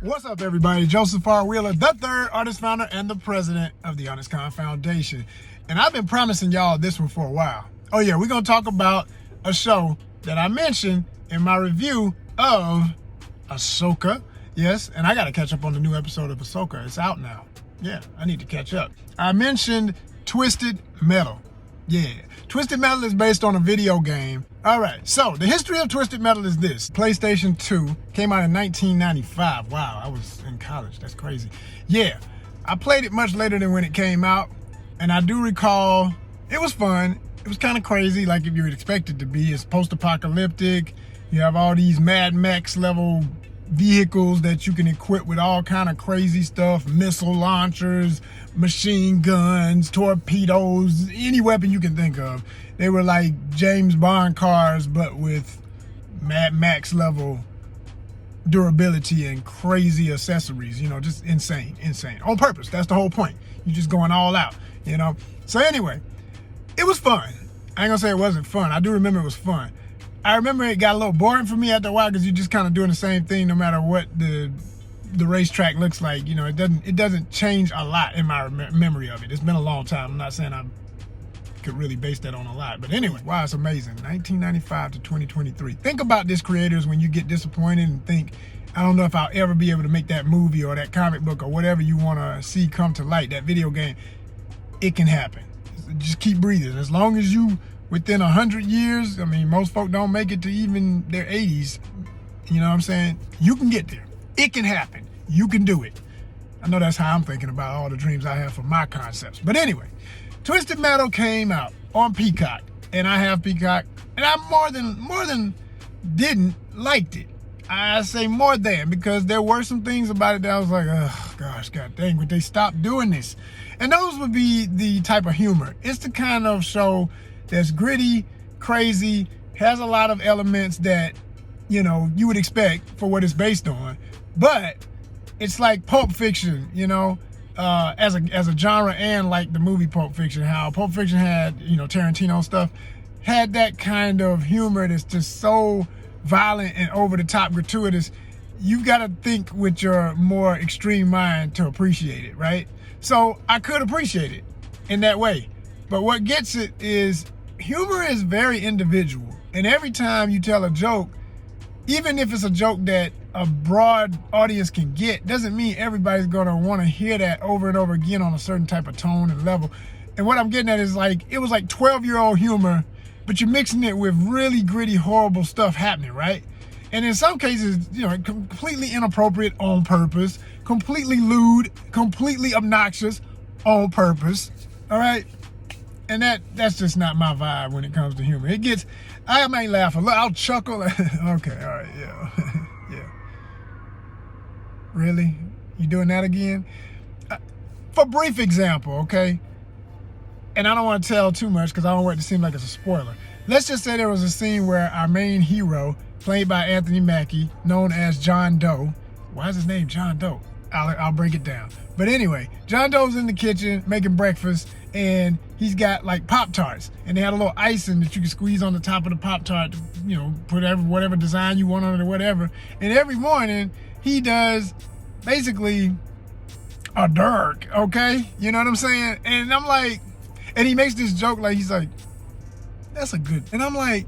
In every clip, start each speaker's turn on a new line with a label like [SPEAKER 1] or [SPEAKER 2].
[SPEAKER 1] What's up, everybody? Joseph R. Wheeler, the third artist founder and the president of the Honest Con Foundation. And I've been promising y'all this one for a while. Oh yeah, we're gonna talk about a show that I mentioned in my review of Ahsoka. Yes, and I gotta catch up on the new episode of Ahsoka. It's out now. Yeah, I need to catch up. I mentioned Twisted Metal. Yeah, Twisted Metal is based on a video game. All right, so the history of Twisted Metal is this. PlayStation 2 came out in 1995. Wow, I was in college. That's crazy. Yeah, I played it much later than when it came out, and I do recall it was fun. It was kind of crazy, like if you would expect it to be. It's post-apocalyptic. You have all these Mad Max level vehicles that you can equip with all kind of crazy stuff, missile launchers, machine guns, torpedoes, any weapon you can think of. They were like James Bond cars, but with Mad Max level durability and crazy accessories, you know, just insane on purpose. That's the whole point. You're just going all out, you know? So anyway, it was fun. I ain't gonna say it wasn't fun. I do remember it was fun. I remember it got a little boring for me after a while because you're just kind of doing the same thing no matter what the racetrack looks like. You know, it doesn't change a lot in my memory of it. It's been a long time. I'm not saying I could really base that on a lot. But anyway, wow, it's amazing. 1995 to 2023. Think about this, creators, when you get disappointed and think, I don't know if I'll ever be able to make that movie or that comic book or whatever you want to see come to light, that video game. It can happen. Just keep breathing. As long as you within 100 years, I mean, most folk don't make it to even their 80s. You know what I'm saying? You can get there. It can happen. You can do it. I know that's how I'm thinking about all the dreams I have for my concepts. But anyway, Twisted Metal came out on Peacock, and I have Peacock, and I more than didn't liked it. I say more than, because there were some things about it that I was like, oh gosh, god dang, would they stop doing this? And those would be the type of humor. It's the kind of show that's gritty, crazy, has a lot of elements that, you know, you would expect for what it's based on, but it's like Pulp Fiction, you know, as a genre, and like the movie Pulp Fiction, how Pulp Fiction had, you know, Tarantino stuff, had that kind of humor that's just so violent and over the top gratuitous. You've got to think with your more extreme mind to appreciate it, right? So I could appreciate it in that way. But what gets it is humor is very individual. And every time you tell a joke, even if it's a joke that a broad audience can get, doesn't mean everybody's going to want to hear that over and over again on a certain type of tone and level. And what I'm getting at is, like, it was like 12-year-old humor, but you're mixing it with really gritty, horrible stuff happening, right? And in some cases, you know, completely inappropriate on purpose, completely lewd, completely obnoxious on purpose, all right? And that's just not my vibe when it comes to humor. I might laugh a little, I'll chuckle. Okay, all right, yeah, yeah. Really? You doing that again? For brief example, okay? And I don't want to tell too much because I don't want it to seem like it's a spoiler. Let's just say there was a scene where our main hero, played by Anthony Mackie, known as John Doe. Why is his name John Doe? I'll break it down. But anyway, John Doe's in the kitchen making breakfast, and he's got like Pop-Tarts, and they had a little icing that you can squeeze on the top of the Pop-Tart to, you know, put whatever design you want on it or whatever. And every morning he does basically a dirk, okay? You know what I'm saying? And I'm like, and he makes this joke, like, he's like, that's a good, and I'm like,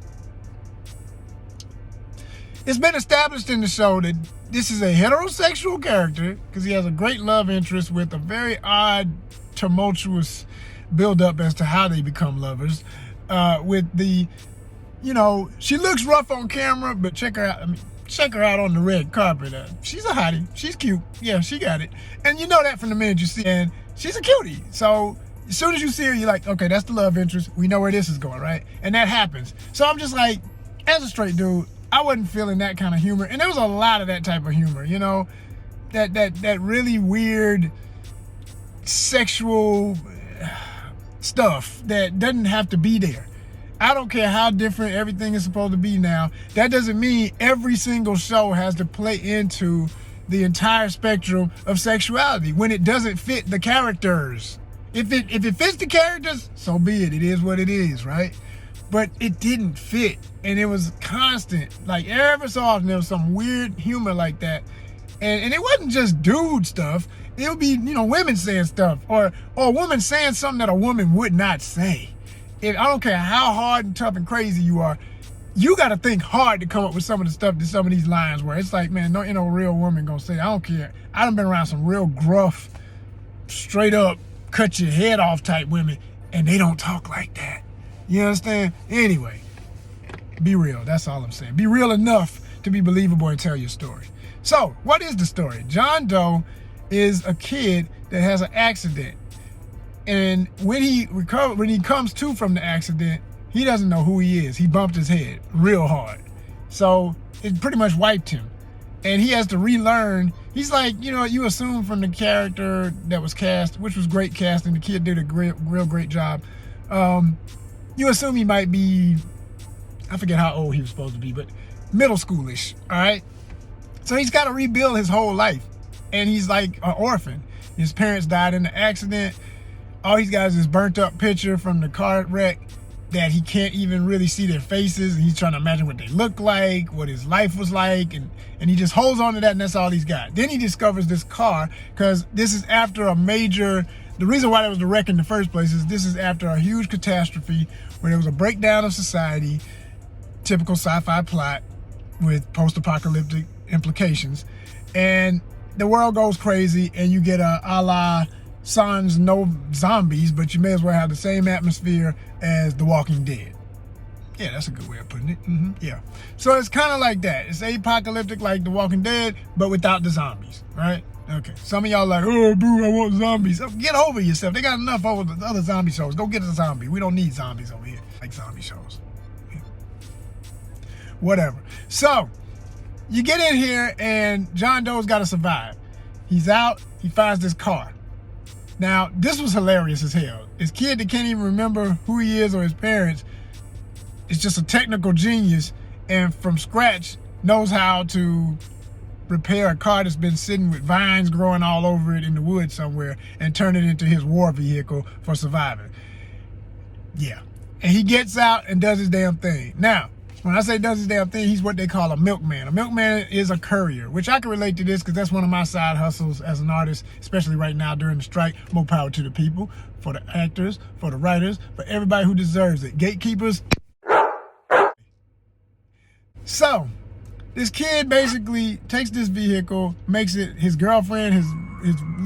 [SPEAKER 1] it's been established in the show that this is a heterosexual character because he has a great love interest with a very odd, tumultuous build-up as to how they become lovers. With the, you know, she looks rough on camera, but check her out. I mean, check her out on the red carpet. She's a hottie. She's cute. Yeah, she got it. And you know that from the minute you see her. And she's a cutie. So as soon as you see her, you're like, okay, that's the love interest. We know where this is going, right? And that happens. So I'm just like, as a straight dude, I wasn't feeling that kind of humor. And there was a lot of that type of humor, you know, that really weird sexual stuff that doesn't have to be there. I don't care how different everything is supposed to be now. That doesn't mean every single show has to play into the entire spectrum of sexuality when it doesn't fit the characters. If it fits the characters, so be it. It is what it is, right? But it didn't fit, and it was constant. Like, ever so often, there was some weird humor like that. And it wasn't just dude stuff. It would be, you know, women saying stuff, or a woman saying something that a woman would not say. I don't care how hard and tough and crazy you are, you got to think hard to come up with some of the stuff that some of these lines were. It's like, man, no, you know, real woman gonna say, I don't care. I done been around some real gruff, straight up, cut your head off type women, and they don't talk like that. You understand? Anyway, be real. That's all I'm saying. Be real enough to be believable and tell your story. So, what is the story? John Doe is a kid that has an accident. And when he comes to from the accident, he doesn't know who he is. He bumped his head real hard. So it pretty much wiped him. And he has to relearn. He's like, you know, you assume from the character that was cast, which was great casting. The kid did a real great job. You assume he might be, I forget how old he was supposed to be, but middle schoolish, all right? So he's got to rebuild his whole life. And he's like an orphan. His parents died in the accident. All he's got is this burnt up picture from the car wreck that he can't even really see their faces. And he's trying to imagine what they look like, what his life was like. And he just holds on to that, and that's all he's got. Then he discovers this car, because this is after a major, the reason why there was the wreck in the first place is this is after a huge catastrophe where there was a breakdown of society, typical sci-fi plot with post-apocalyptic implications. And the world goes crazy, and you get a la Sans no zombies, but you may as well have the same atmosphere as The Walking Dead. Yeah, that's a good way of putting it. Yeah. So it's kind of like that. It's apocalyptic like The Walking Dead, but without the zombies, right? Okay. Some of y'all like, oh, boo, I want zombies. Get over yourself. They got enough over the other zombie shows. Go get a zombie. We don't need zombies over here. Like zombie shows. Yeah. Whatever. So, you get in here, and John Doe's got to survive. He's out. He finds this car. Now, this was hilarious as hell. This kid that can't even remember who he is or his parents is just a technical genius, and from scratch knows how to repair a car that's been sitting with vines growing all over it in the woods somewhere and turn it into his war vehicle for surviving. Yeah. And he gets out and does his damn thing. Now, when I say does his damn thing, he's what they call a milkman. A milkman is a courier, which I can relate to this because that's one of my side hustles as an artist, especially right now during the strike. More power to the people, for the actors, for the writers, for everybody who deserves it. Gatekeepers. So, this kid basically takes this vehicle, makes it his girlfriend, his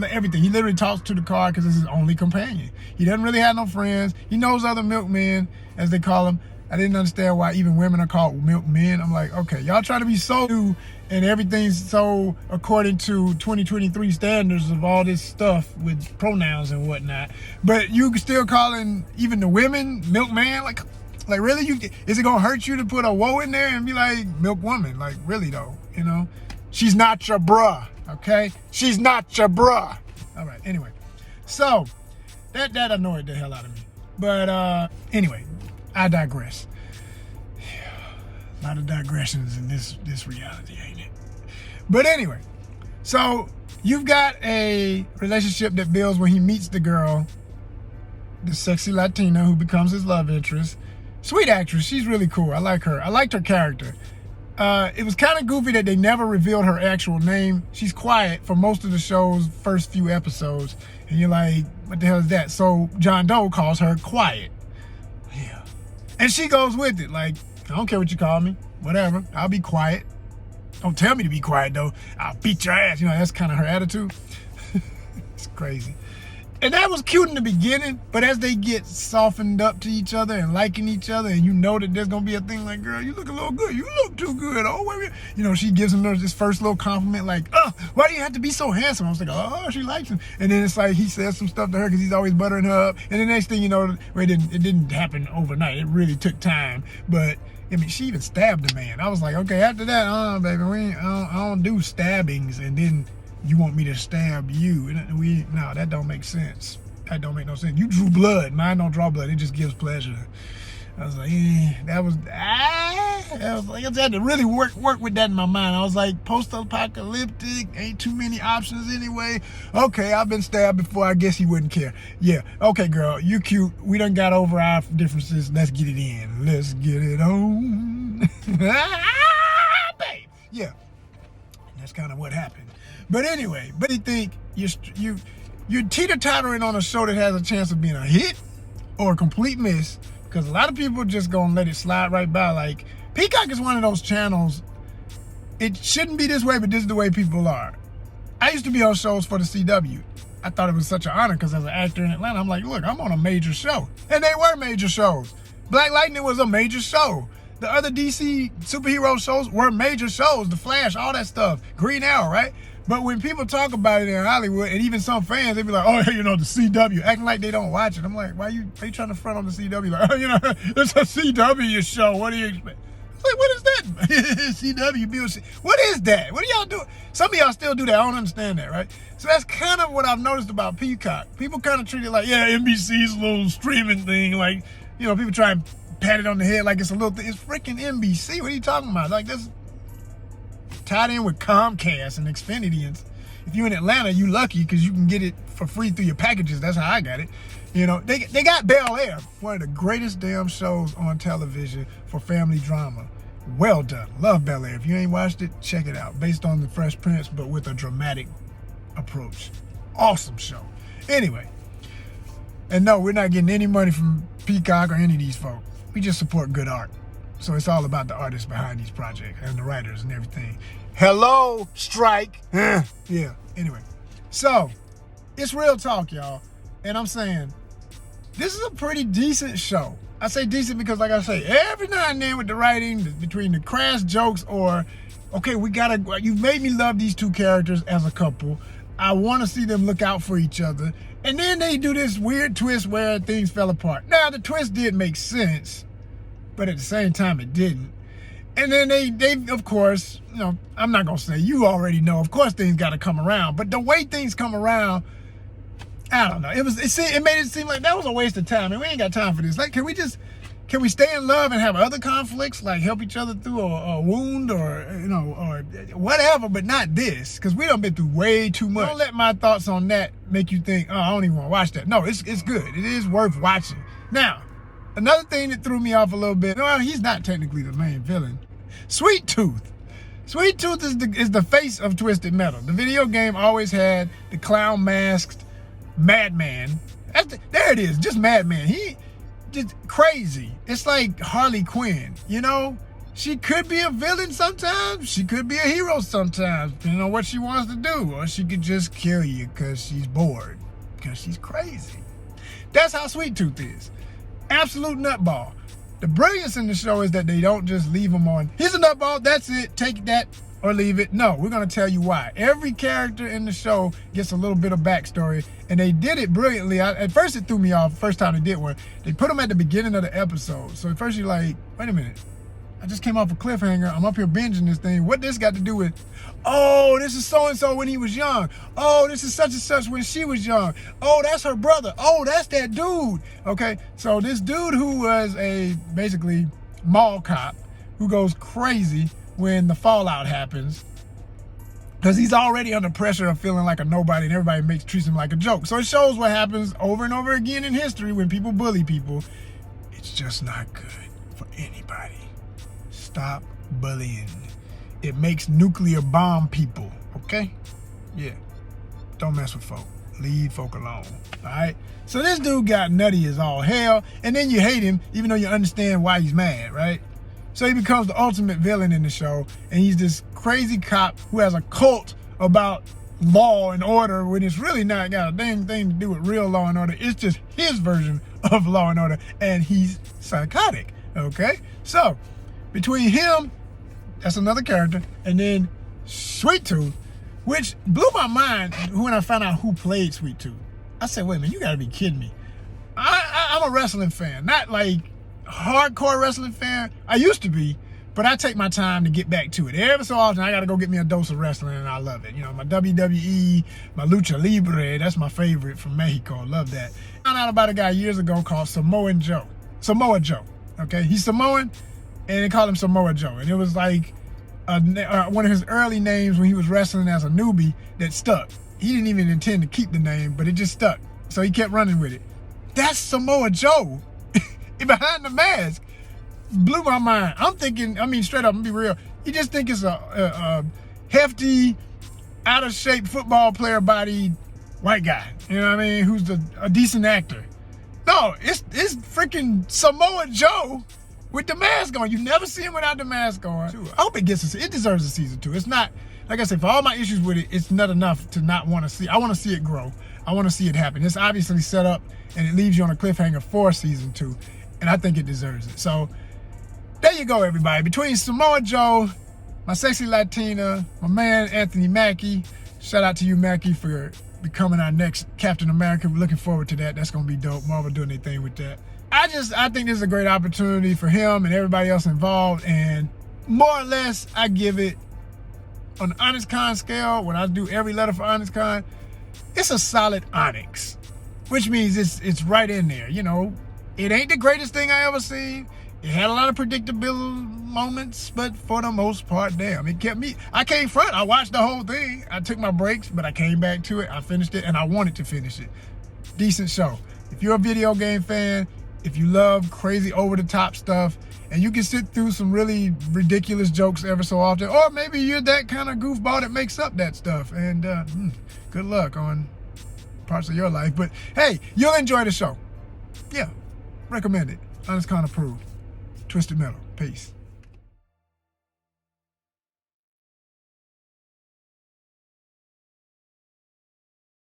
[SPEAKER 1] everything. He literally talks to the car because it's his only companion. He doesn't really have no friends. He knows other milkmen, as they call them. I didn't understand why even women are called milkmen. I'm like, okay, y'all trying to be so new and everything's so according to 2023 standards of all this stuff with pronouns and whatnot. But you still calling even the women milkman? Like really? Is it gonna hurt you to put a woe in there and be like milk woman? Like really though, you know? She's not your bruh, okay? She's not your bruh. All right, anyway. So that annoyed the hell out of me. But anyway, I digress. A lot of digressions in this reality, ain't it? But anyway, so you've got a relationship that builds when he meets the girl, the sexy Latina who becomes his love interest. Sweet actress, she's really cool. I like her. I liked her character. It was kind of goofy that they never revealed her actual name. She's quiet for most of the show's first few episodes. And you're like, what the hell is that? So John Doe calls her Quiet. Yeah. And she goes with it. Like, I don't care what you call me. Whatever. I'll be quiet. Don't tell me to be quiet, though. I'll beat your ass. You know, that's kind of her attitude. It's crazy. And that was cute in the beginning, but as they get softened up to each other and liking each other, and you know that there's going to be a thing like, girl, you look a little good. You look too good. Oh, wait. You know, she gives him this first little compliment like, oh, why do you have to be so handsome? I was like, oh, she likes him. And then it's like he says some stuff to her because he's always buttering her up. And the next thing you know, it didn't happen overnight. It really took time. But, I mean, she even stabbed the man. I was like, okay, after that, baby, I don't do stabbings. And then you want me to stab you? No, that don't make sense. That don't make no sense. You drew blood. Mine don't draw blood. It just gives pleasure. I was like, I was like, I had to really work with that in my mind. I was like, post-apocalyptic, ain't too many options anyway. Okay, I've been stabbed before. I guess he wouldn't care. Yeah, okay, girl, you cute. We done got over our differences. Let's get it in. Let's get it on. Babe. Yeah. That's kind of what happened. But anyway, but you think you're teeter-tottering on a show that has a chance of being a hit or a complete miss, because a lot of people just gonna let it slide right by. Like, Peacock is one of those channels, it shouldn't be this way, but this is the way people are. I used to be on shows for the CW. I thought it was such an honor because as an actor in Atlanta, I'm like, look, I'm on a major show. And they were major shows. Black Lightning was a major show. The other DC superhero shows were major shows. The Flash, all that stuff. Green Arrow, right? But when people talk about it in Hollywood, and even some fans, they be like, oh, you know, the CW, acting like they don't watch it. I'm like, why are you trying to front on the CW? Like, oh, you know, it's a CW show. What do you expect? Like, what is that? CW, what is that? What do y'all do? Some of y'all still do that. I don't understand that, right? So that's kind of what I've noticed about Peacock. People kind of treat it like, yeah, NBC's a little streaming thing. Like, you know, people try and pat it on the head like it's a little thing. It's freaking NBC. What are you talking about? Like, that's tied in with Comcast and Xfinity. And if you're in Atlanta, you lucky because you can get it for free through your packages. That's how I got it. You know, they got Bel Air, one of the greatest damn shows on television for family drama. Well done. Love Bel Air. If you ain't watched it, check it out. Based on the Fresh Prince, but with a dramatic approach. Awesome show. Anyway, and no, we're not getting any money from Peacock or any of these folks. We just support good art. So it's all about the artists behind these projects and the writers and everything. Hello, strike. Yeah. Anyway, so it's real talk, y'all. And I'm saying, this is a pretty decent show. I say decent because, like I say, every now and then with the writing, between the crass jokes or, okay, you've made me love these two characters as a couple. I want to see them look out for each other. And then they do this weird twist where things fell apart. Now, the twist did make sense, but at the same time, it didn't. And then they of course, you know, I'm not going to say, you already know, of course things got to come around. But the way things come around, I don't know. It made it seem like that was a waste of time. And we ain't got time for this. Like, can we stay in love and have other conflicts, like help each other through a wound or, you know, or whatever, but not this, because we done been through way too much. Don't let my thoughts on that make you think, oh, I don't even want to watch that. No, it's good. It is worth watching. Now, another thing that threw me off a little bit, no, he's not technically the main villain. Sweet Tooth. Sweet Tooth is the face of Twisted Metal. The video game always had the clown masked Madman. There it is, just Madman. He just crazy. It's like Harley Quinn, you know? She could be a villain sometimes. She could be a hero sometimes, depending on what she wants to do. Or she could just kill you because she's bored, because she's crazy. That's how Sweet Tooth is. Absolute nutball. The brilliance in the show is that they don't just leave him on, here's a nutball, that's it, take that or leave it. No, we're going to tell you why. Every character in the show gets a little bit of backstory, and they did it brilliantly. At first, it threw me off. First time they did one, they put them at the beginning of the episode. So at first, you're like, wait a minute. I just came off a cliffhanger. I'm up here binging this thing. What this got to do with, oh, this is so-and-so when he was young. Oh, this is such and such when she was young. Oh, that's her brother. Oh, that's that dude. Okay, so this dude who was a basically mall cop who goes crazy when the fallout happens, because he's already under pressure of feeling like a nobody and everybody treats him like a joke. So it shows what happens over and over again in history when people bully people. It's just not good for anybody. Stop bullying. It makes nuclear bomb people, okay? Yeah. Don't mess with folk. Leave folk alone, all right? So this dude got nutty as all hell, and then you hate him even though you understand why he's mad, right? So he becomes the ultimate villain in the show, and he's this crazy cop who has a cult about law and order when it's really not got a dang thing to do with real law and order. It's just his version of law and order, and he's psychotic, okay? So between him, that's another character, and then Sweet Tooth, which blew my mind when I found out who played Sweet Tooth. I said, wait a minute, you gotta be kidding me. I'm a wrestling fan, not like hardcore wrestling fan. I used to be, but I take my time to get back to it. Every so often, I gotta go get me a dose of wrestling, and I love it. You know, my WWE, my Lucha Libre, that's my favorite from Mexico. Love that. I found out about a guy years ago called Samoa Joe, okay? He's Samoan, and they call him Samoa Joe. And it was like one of his early names when he was wrestling as a newbie that stuck. He didn't even intend to keep the name, but it just stuck. So he kept running with it. That's Samoa Joe behind the mask. Blew my mind. I'm thinking, I mean, straight up, I'm be real. You just think it's hefty, out of shape football player body white guy. You know what I mean? Who's a decent actor. No, it's freaking Samoa Joe with the mask on. You never see him without the mask on. I hope it deserves a season 2. It's not, like I said, for all my issues with it, it's not enough to not want to see. I want to see it grow. I want to see it happen. It's obviously set up and it leaves you on a cliffhanger for season 2. And I think it deserves it. So there you go, everybody. Between Samoa Joe, my sexy Latina, my man Anthony Mackie. Shout out to you, Mackie, for becoming our next Captain America. We're looking forward to that. That's going to be dope. Marvel doing their thing with that. I think this is a great opportunity for him and everybody else involved. And more or less, I give it, on the Honest Con scale, when I do every letter for Honest Con, it's a solid Onyx, which means it's right in there. You know, it ain't the greatest thing I ever seen. It had a lot of predictable moments, but for the most part, damn, it kept me. I came front. I watched the whole thing. I took my breaks, but I came back to it. I finished it, and I wanted to finish it. Decent show. If you're a video game fan, if you love crazy over-the-top stuff, and you can sit through some really ridiculous jokes ever so often, or maybe you're that kind of goofball that makes up that stuff, and good luck on parts of your life. But hey, you'll enjoy the show. Yeah, recommend it. Honest Con approved. Twisted Metal. Peace.